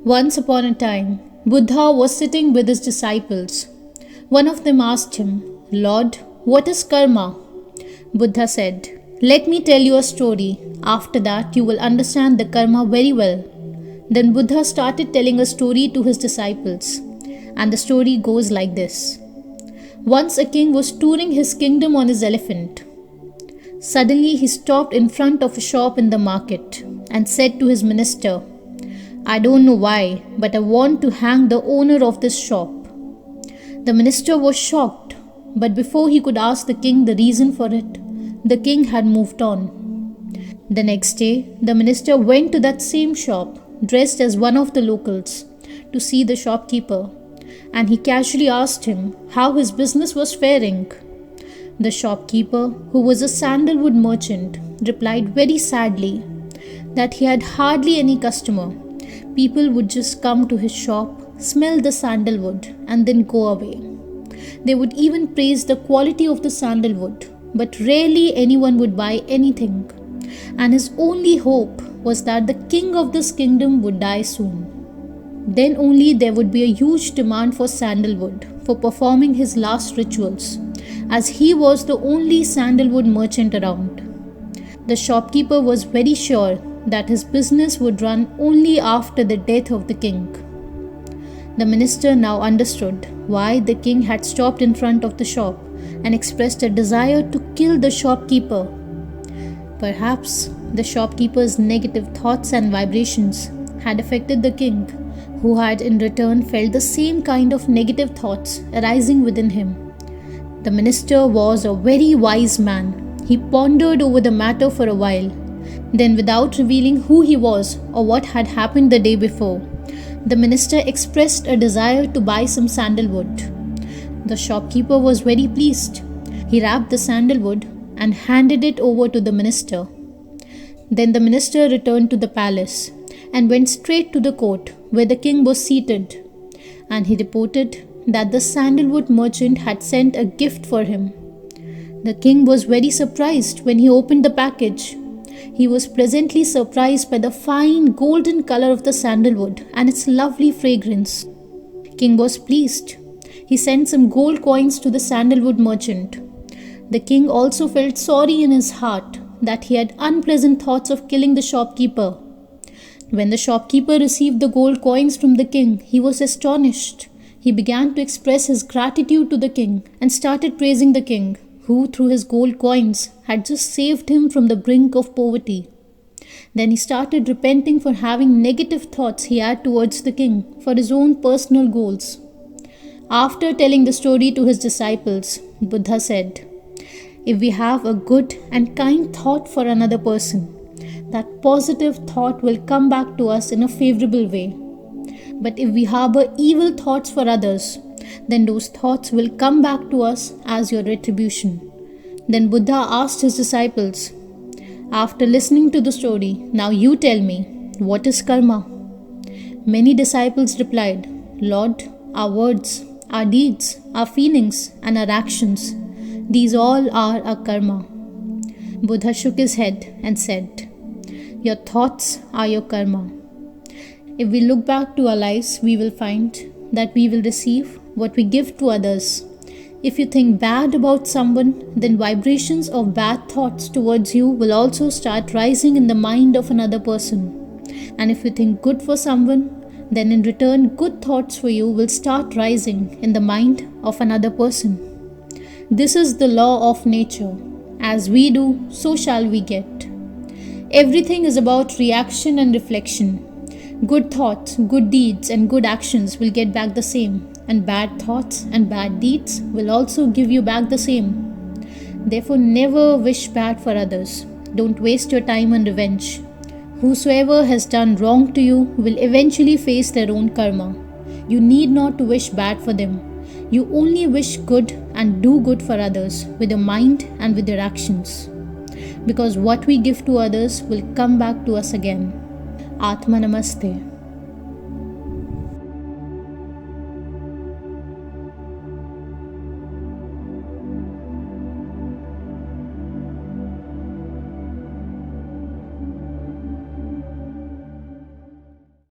Once upon a time, Buddha was sitting with his disciples. One of them asked him, "Lord, what is karma?" Buddha said, "Let me tell you a story. After that, you will understand the karma very well." Then Buddha started telling a story to his disciples. And the story goes like this. Once a king was touring his kingdom on his elephant. Suddenly he stopped in front of a shop in the market and said to his minister, "I don't know why, but I want to hang the owner of this shop." The minister was shocked, but before he could ask the king the reason for it, the king had moved on. The next day, the minister went to that same shop, dressed as one of the locals, to see the shopkeeper, and he casually asked him how his business was faring. The shopkeeper, who was a sandalwood merchant, replied very sadly that he had hardly any customer. People would just come to his shop, smell the sandalwood, and then go away. They would even praise the quality of the sandalwood, but rarely anyone would buy anything. And his only hope was that the king of this kingdom would die soon. Then only there would be a huge demand for sandalwood for performing his last rituals, as he was the only sandalwood merchant around. The shopkeeper was very sure that his business would run only after the death of the king. The minister now understood why the king had stopped in front of the shop and expressed a desire to kill the shopkeeper. Perhaps the shopkeeper's negative thoughts and vibrations had affected the king, who had in return felt the same kind of negative thoughts arising within him. The minister was a very wise man. He pondered over the matter for a while. Then, without revealing who he was or what had happened the day before, the minister expressed a desire to buy some sandalwood. The shopkeeper was very pleased. He wrapped the sandalwood and handed it over to the minister. Then the minister returned to the palace and went straight to the court where the king was seated, and he reported that the sandalwood merchant had sent a gift for him. The king was very surprised when he opened the package. He was pleasantly surprised by the fine golden color of the sandalwood and its lovely fragrance. King was pleased. He sent some gold coins to the sandalwood merchant. The king also felt sorry in his heart that he had unpleasant thoughts of killing the shopkeeper. When the shopkeeper received the gold coins from the king, he was astonished. He began to express his gratitude to the king and started praising the king, who through his gold coins had just saved him from the brink of poverty. Then he started repenting for having negative thoughts he had towards the king for his own personal goals. After telling the story to his disciples, Buddha said, "If we have a good and kind thought for another person, that positive thought will come back to us in a favorable way. But if we harbor evil thoughts for others, then those thoughts will come back to us as your retribution." Then Buddha asked his disciples, "After listening to the story, now you tell me, what is karma?" Many disciples replied, "Lord, our words, our deeds, our feelings, and our actions, these all are our karma." Buddha shook his head and said, "Your thoughts are your karma." If we look back to our lives, we will find that we will receive what we give to others. If you think bad about someone, then vibrations of bad thoughts towards you will also start rising in the mind of another person. And if you think good for someone, then in return, good thoughts for you will start rising in the mind of another person. This is the law of nature. As we do, so shall we get. Everything is about reaction and reflection. Good thoughts, good deeds, and good actions will get back the same, and bad thoughts and bad deeds will also give you back the same. Therefore, never wish bad for others. Don't waste your time on revenge. Whosoever has done wrong to you will eventually face their own karma. You need not to wish bad for them. You only wish good and do good for others with your mind and with your actions. Because what we give to others will come back to us again. Atma Namaste.